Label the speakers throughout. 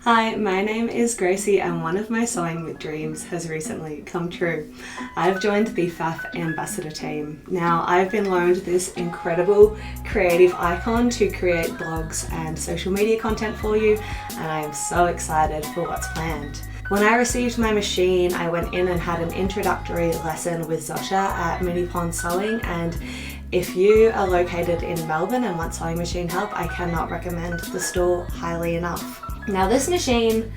Speaker 1: Hi, my name is Gracie and one of my sewing dreams has recently come true. I've joined the Pfaff Ambassador team. Now, I've been loaned this incredible creative icon to create blogs and social media content for you, and I am so excited for what's planned. When I received my machine, I went in and had an introductory lesson with Zosha at Mini Pond Sewing, and if you are located in Melbourne and want sewing machine help, I cannot recommend the store highly enough. Now, this machine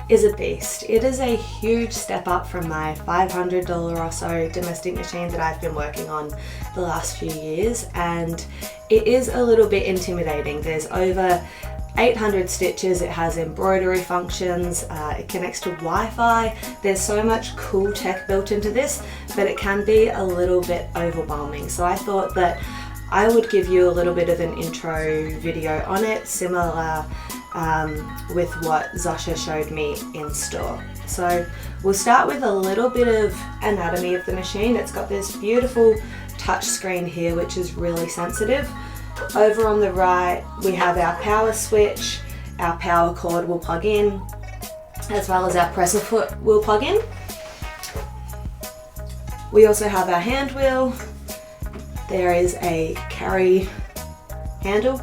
Speaker 1: is a beast. It is a huge step up from my $500 or so domestic machine that I've been working on the last few years, and it is a little bit intimidating. There's over 800 stitches, it has embroidery functions, it connects to Wi-Fi. There's so much cool tech built into this, but it can be a little bit overwhelming. So I thought that I would give you a little bit of an intro video on it, similar with what Zosha showed me in store. So we'll start with a little bit of anatomy of the machine. It's got this beautiful touch screen here, which is really sensitive. Over on the right, we have our power switch, our power cord will plug in, as well as our presser foot will plug in. We also have our hand wheel. There is a carry handle.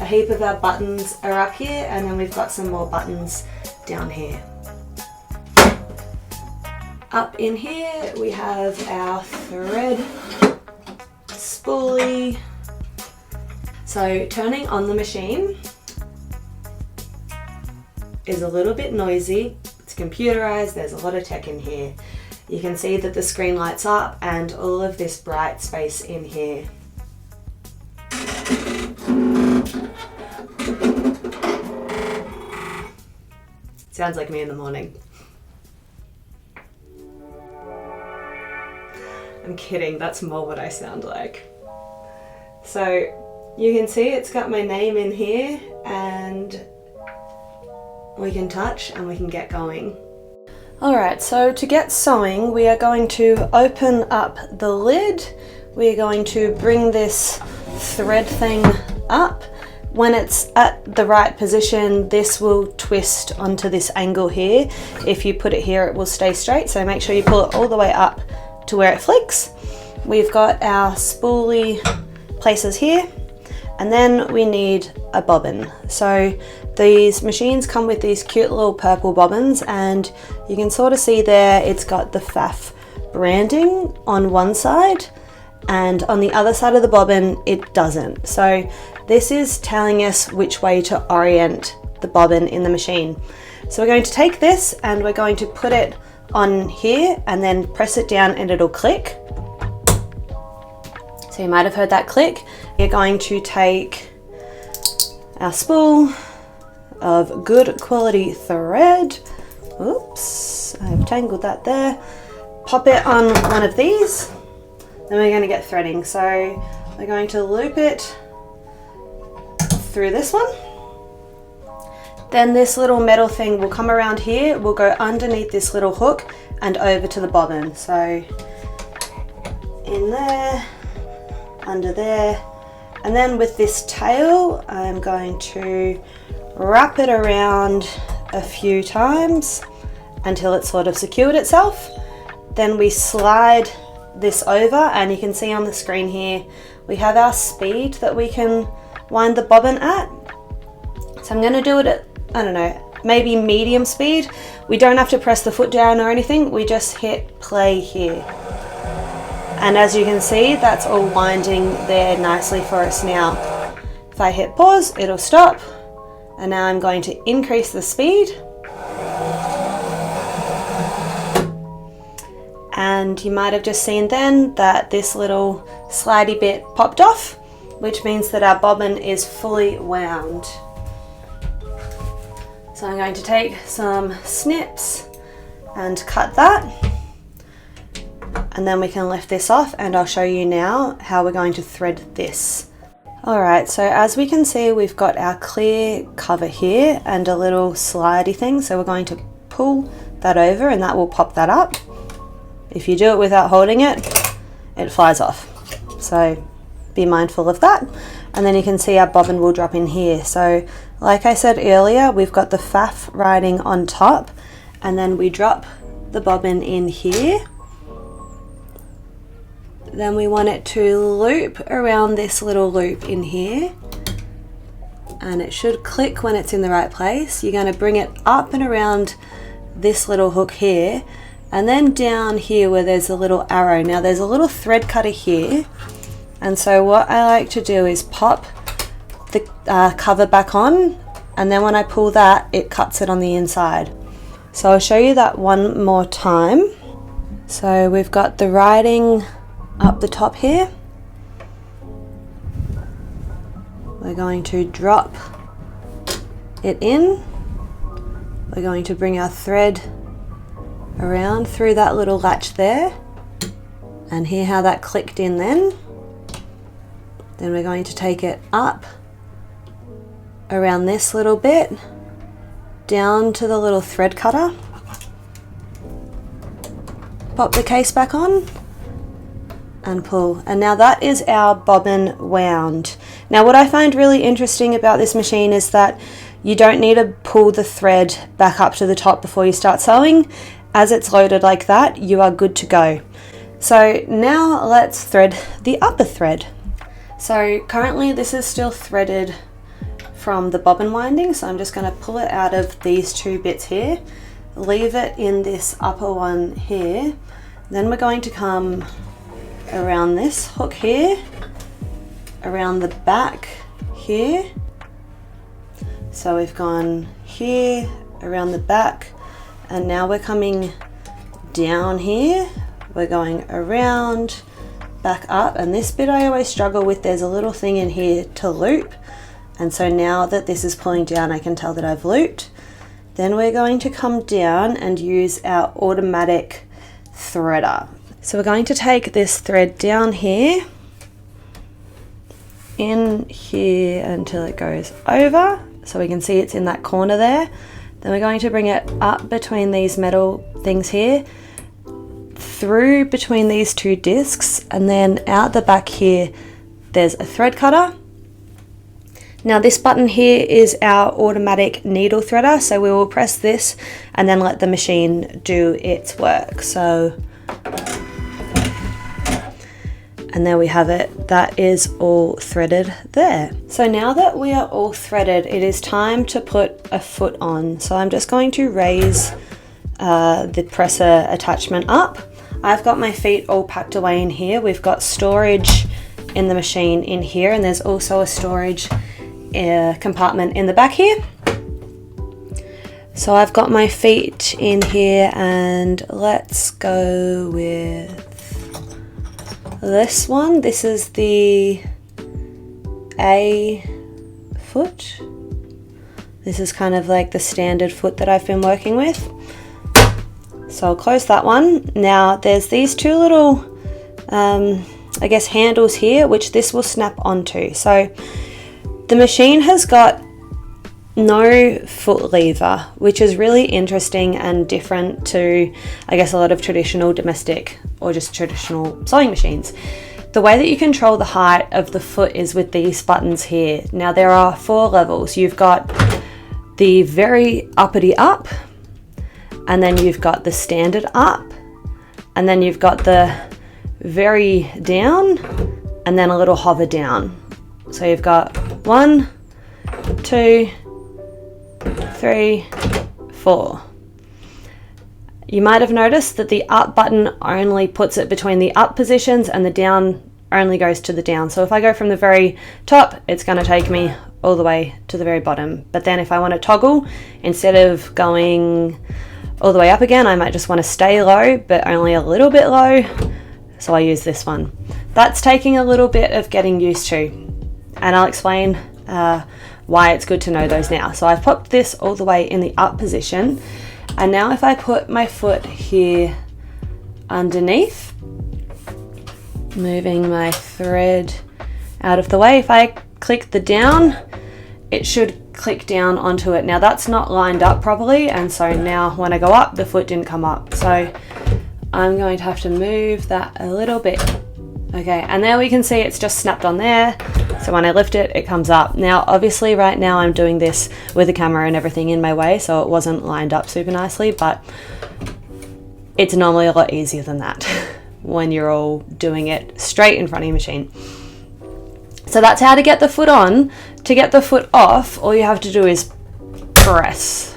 Speaker 1: A heap of our buttons are up here, and then we've got some more buttons down here. Up in here we have our thread spoolie. So turning on the machine is a little bit noisy. It's computerized, there's a lot of tech in here. You can see that the screen lights up and all of this bright space in here. Sounds like me in the morning. I'm kidding, that's more what I sound like. So you can see it's got my name in here, and we can touch and we can get going. Alright, so to get sewing, we are going to open up the lid. We are going to bring this thread thing up. When it's at the right position, this will twist onto this angle here. If you put it here, it will stay straight, so make sure you pull it all the way up to where it flicks. We've got our spoolie places here, and then we need a bobbin. So these machines come with these cute little purple bobbins, and you can sort of see there it's got the Pfaff branding on one side, and on the other side of the bobbin it doesn't. So this is telling us which way to orient the bobbin in the machine. So we're going to take this and we're going to put it on here and then press it down and it'll click. So you might have heard that click. We're going to take our spool of good quality thread. Oops, I've tangled that there. Pop it on one of these. Then we're going to get threading. So we're going to loop it through this one. Then this little metal thing will come around here, will go underneath this little hook and over to the bobbin. So in there, under there, and then with this tail I'm going to wrap it around a few times until it's sort of secured itself. Then we slide this over, and you can see on the screen here we have our speed that we can wind the bobbin at. So I'm going to do it at, I don't know, maybe medium speed. We don't have to press the foot down or anything, we just hit play here. And as you can see, that's all winding there nicely for us now. If I hit pause, it'll stop. And now I'm going to increase the speed. And you might have just seen then that this little slidey bit popped off, which means that our bobbin is fully wound. So I'm going to take some snips and cut that, and then we can lift this off and I'll show you now how we're going to thread this. Alright, so as we can see, we've got our clear cover here and a little slidey thing, so we're going to pull that over and that will pop that up. If you do it without holding it, it flies off. So be mindful of that. and then you can see our bobbin will drop in here. So like I said earlier, we've got the Pfaff writing on top, and then we drop the bobbin in here. Then we want it to loop around this little loop in here, and it should click when it's in the right place. You're going to bring it up and around this little hook here, and then down here where there's a little arrow. Now there's a little thread cutter here, and so what I like to do is pop the cover back on, and then when I pull that, it cuts it on the inside. So I'll show you that one more time. So we've got the writing up the top here. We're going to drop it in. We're going to bring our thread around through that little latch there, and hear how that clicked in then. Then we're going to take it up around this little bit, down to the little thread cutter, pop the case back on, and pull. And now that is our bobbin wound. Now what I find really interesting about this machine is that you don't need to pull the thread back up to the top before you start sewing. As it's loaded like that, you are good to go. So now let's thread the upper thread. So currently this is still threaded from the bobbin winding, so I'm just going to pull it out of these two bits here, leave it in this upper one here. Then we're going to come around this hook here, around the back here. So we've gone here, around the back, and now we're coming down here. We're going around, back up, and this bit I always struggle with. There's a little thing in here to loop, and so now that this is pulling down, I can tell that I've looped. Then we're going to come down and use our automatic threader. So we're going to take this thread down here, in here until it goes over, so we can see it's in that corner there. Then we're going to bring it up between these metal things here, through between these two discs, and then out the back here there's a thread cutter. Now this button here is our automatic needle threader, so we will press this and then let the machine do its work. So, and there we have it. That is all threaded there. So now that we are all threaded, it is time to put a foot on. So I'm just going to raise the presser attachment up. I've got my feet all packed away in here. We've got storage in the machine in here, and there's also a storage compartment in the back here. So I've got my feet in here, and let's go with this one. This is the A foot. This is kind of like the standard foot that I've been working with. So I'll close that one. Now there's these two little, I guess, handles here, which this will snap onto. So the machine has got no foot lever, which is really interesting and different to, I guess, a lot of traditional domestic or just traditional sewing machines. The way that you control the height of the foot is with these buttons here. Now there are 4 levels. You've got the very uppity up, and then you've got the standard up, and then you've got the very down, and then a little hover down. So you've got 1, 2, 3, 4. You might have noticed that the up button only puts it between the up positions, and the down only goes to the down. So if I go from the very top, it's going to take me all the way to the very bottom. But then if I want to toggle, instead of going all the way up again, I might just want to stay low, but only a little bit low. So I use this one. That's taking a little bit of getting used to, and I'll explain why it's good to know those now. So I've popped this all the way in the up position, and now if I put my foot here underneath, moving my thread out of the way, if I click the down, it should click down onto it. Now that's not lined up properly, and so now when I go up, the foot didn't come up. So I'm going to have to move that a little bit. Okay, and there we can see it's just snapped on there. So when I lift it, it comes up. Now, obviously right now I'm doing this with the camera and everything in my way, so it wasn't lined up super nicely, but it's normally a lot easier than that when you're all doing it straight in front of your machine. So that's how to get the foot on. To get the foot off, all you have to do is press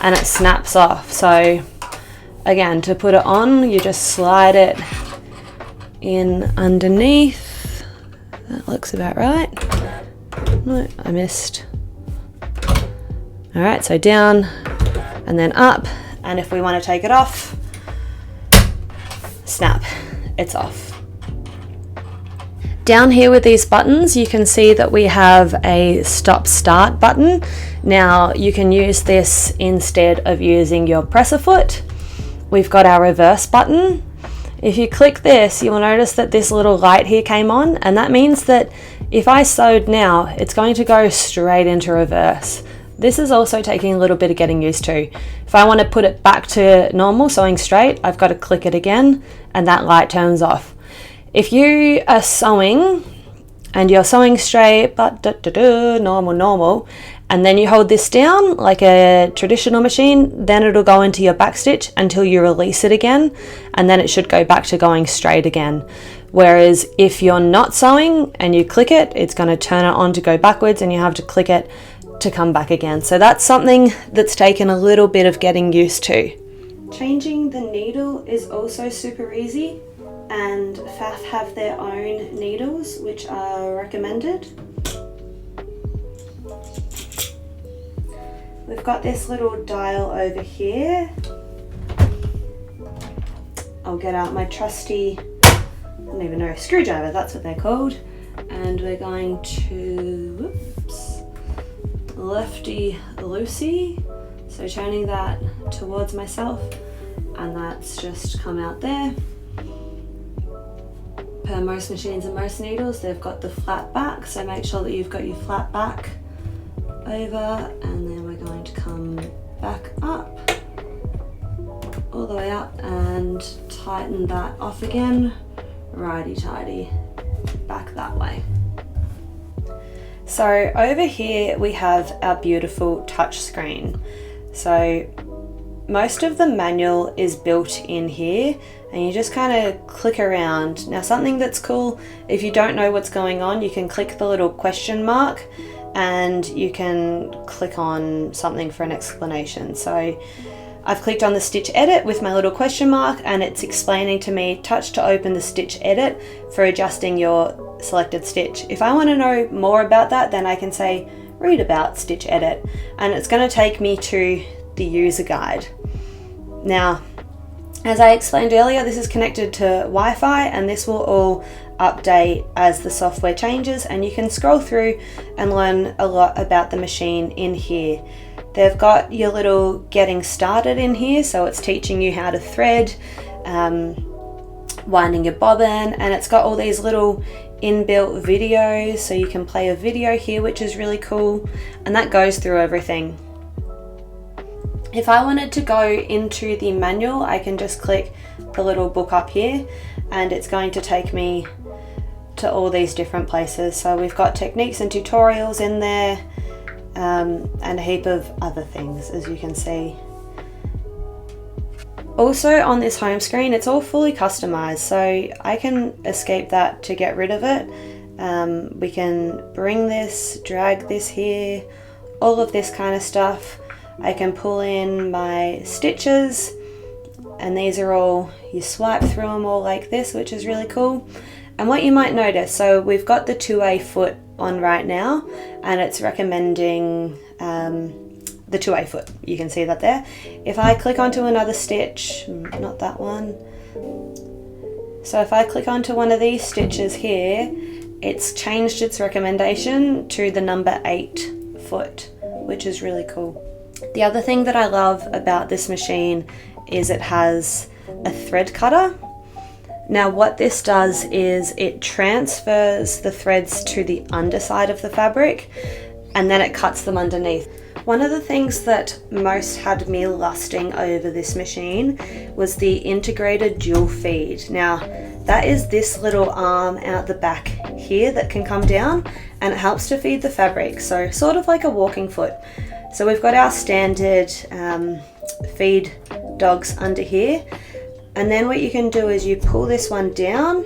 Speaker 1: and it snaps off. So again, to put it on, you just slide it in underneath. That looks about right. No, I missed. All right, so down and then up. And if we want to take it off, snap, it's off. Down here with these buttons, you can see that we have a stop start button. Now you can use this instead of using your presser foot. We've got our reverse button. If you click this, you will notice that this little light here came on, and that means that if I sewed now, it's going to go straight into reverse. This is also taking a little bit of getting used to. If I want to put it back to normal, sewing straight, I've got to click it again and that light turns off. If you are sewing and you're sewing straight, but normal, and then you hold this down like a traditional machine, then it'll go into your back stitch until you release it again, and then it should go back to going straight again. Whereas if you're not sewing and you click it, it's going to turn it on to go backwards and you have to click it to come back again. So that's something that's taken a little bit of getting used to. Changing the needle is also super easy, and Pfaff have their own needles which are recommended. We've got this little dial over here. I'll get out my trusty, I don't even know, screwdriver, that's what they're called. And we're going to, whoops, lefty loosey. So turning that towards myself, and that's just come out there. Per most machines and most needles, they've got the flat back, so make sure that you've got your flat back over, and then we're going to come back up, all the way up, and tighten that off again, righty-tighty, back that way. So over here we have our beautiful touch screen. So most of the manual is built in here, and you just kind of click around. Now something that's cool, if you don't know what's going on, you can click the little question mark and you can click on something for an explanation. So I've clicked on the stitch edit with my little question mark, and it's explaining to me touch to open the stitch edit for adjusting your selected stitch. If I want to know more about that, then I can say read about stitch edit, and it's going to take me to the user guide. Now, as I explained earlier, this is connected to Wi-Fi, and this will all update as the software changes, and you can scroll through and learn a lot about the machine in here. They've got your little getting started in here, so it's teaching you how to thread, winding your bobbin, and it's got all these little inbuilt videos, so you can play a video here, which is really cool, and that goes through everything. If I wanted to go into the manual, I can just click the little book up here, and it's going to take me to all these different places. So we've got techniques and tutorials in there, and a heap of other things, as you can see. Also on this home screen, it's all fully customized, so I can escape that to get rid of it. We can bring this, drag this here, all of this kind of stuff. I can pull in my stitches, and these are all, you swipe through them all like this, which is really cool. And what you might notice, so we've got the 2A foot on right now, and it's recommending the 2A foot. You can see that there. If I click onto another stitch, not that one. So if I click onto one of these stitches here, it's changed its recommendation to the number 8 foot, which is really cool. The other thing that I love about this machine is it has a thread cutter. Now what this does is it transfers the threads to the underside of the fabric, and then it cuts them underneath. One of the things that most had me lusting over this machine was the integrated dual feed. Now that is this little arm out the back here that can come down, and it helps to feed the fabric, so sort of like a walking foot. So we've got our standard feed dogs under here, and then what you can do is you pull this one down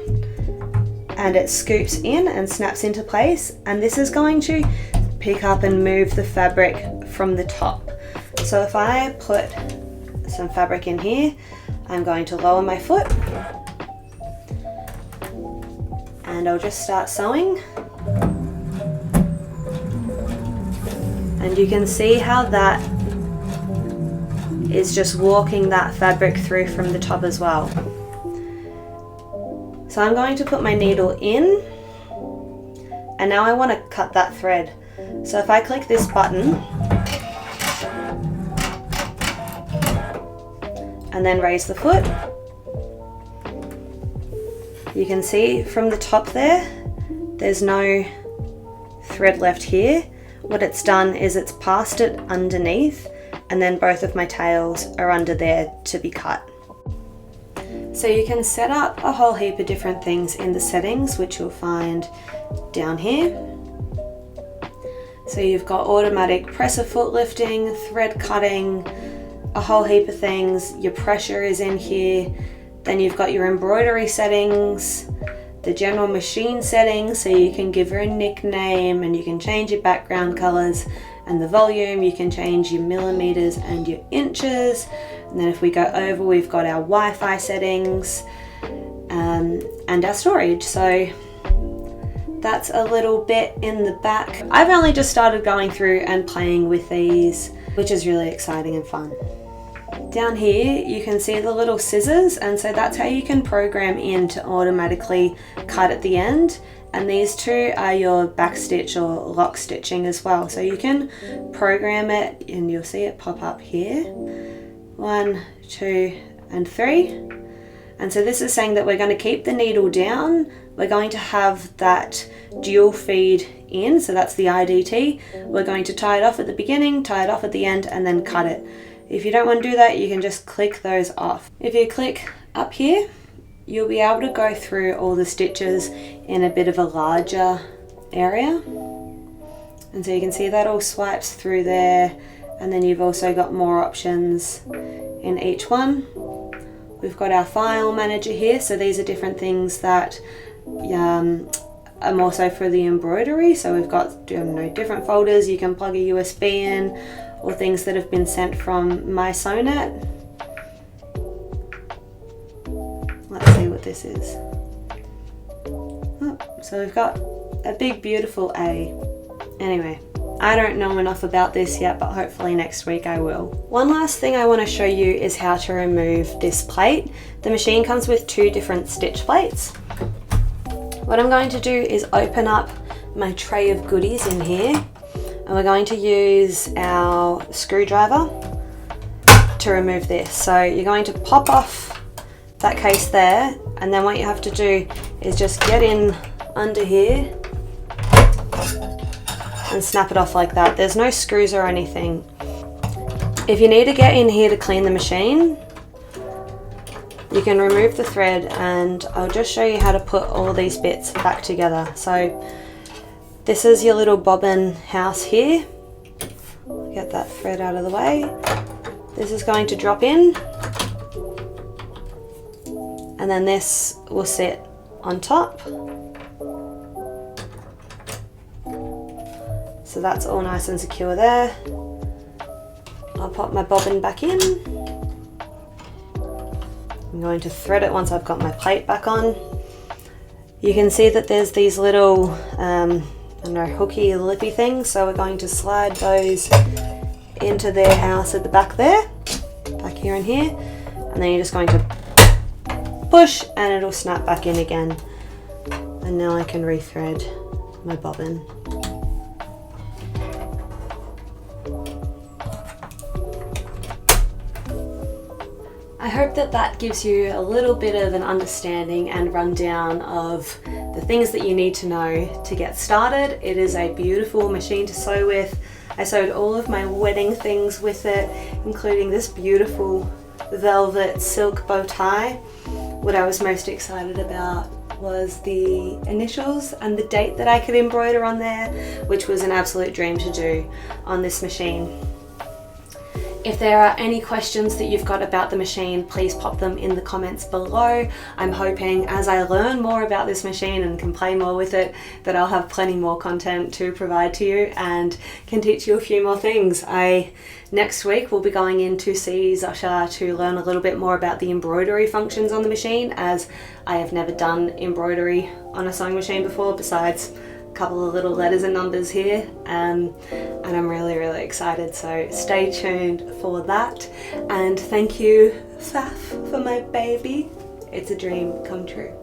Speaker 1: and it scoops in and snaps into place, and this is going to pick up and move the fabric from the top. So if I put some fabric in here, I'm going to lower my foot and I'll just start sewing. And you can see how that is just walking that fabric through from the top as well. So I'm going to put my needle in, and now I want to cut that thread. So if I click this button and then raise the foot, you can see from the top there's no thread left here. What it's done is it's passed it underneath, and then both of my tails are under there to be cut. So you can set up a whole heap of different things in the settings, which you'll find down here. So you've got automatic presser foot lifting, thread cutting, a whole heap of things. Your pressure is in here. Then you've got your embroidery settings, the general machine settings, so you can give her a nickname and you can change your background colors, and the volume, you can change your millimeters and your inches. And then if we go over, we've got our Wi-Fi settings and our storage. So that's a little bit in the back. I've only just started going through and playing with these, which is really exciting and fun. Down here you can see the little scissors, and so that's how you can program in to automatically cut at the end. And these two are your back stitch or lock stitching as well. So you can program it and you'll see it pop up here. 1, 2, and 3. And so this is saying that we're going to keep the needle down. We're going to have that dual feed in, so that's the IDT. We're going to tie it off at the beginning, tie it off at the end, and then cut it. If you don't want to do that, you can just click those off. If you click up here, you'll be able to go through all the stitches in a bit of a larger area. And so you can see that all swipes through there, and then you've also got more options in each one. We've got our file manager here, so these are different things that are more so for the embroidery. So we've got different folders you can plug a USB in, or things that have been sent from my SewNet. Let's see what this is. Oh, so we've got a big beautiful A. Anyway, I don't know enough about this yet, but hopefully next week I will. One last thing I want to show you is how to remove this plate. The machine comes with 2 different stitch plates. What I'm going to do is open up my tray of goodies in here, and we're going to use our screwdriver to remove this. So you're going to pop off that case there, and then what you have to do is just get in under here and snap it off like that. There's no screws or anything. If you need to get in here to clean the machine, you can remove the thread, and I'll just show you how to put all these bits back together. So this is your little bobbin house here. Get that thread out of the way. This is going to drop in, and then this will sit on top. So that's all nice and secure there. I'll pop my bobbin back in. I'm going to thread it once I've got my plate back on. You can see that there's these little hooky lippy things, so we're going to slide those into their house at the back there, back here and here, and then you're just going to push and it'll snap back in again. And now I can rethread my bobbin. I hope that that gives you a little bit of an understanding and rundown of the things that you need to know to get started. It is a beautiful machine to sew with. I sewed all of my wedding things with it, including this beautiful velvet silk bow tie, what I was most excited about was the initials and the date that I could embroider on there, which was an absolute dream to do on this machine. If there are any questions that you've got about the machine, please pop them in the comments below. I'm hoping as I learn more about this machine and can play more with it, that I'll have plenty more content to provide to you and can teach you a few more things. Next week will be going in to see Zosha to learn a little bit more about the embroidery functions on the machine, as I have never done embroidery on a sewing machine before, besides couple of little letters and numbers here, and I'm really excited, so stay tuned for that. And thank you, Pfaff, for my baby. It's a dream come true.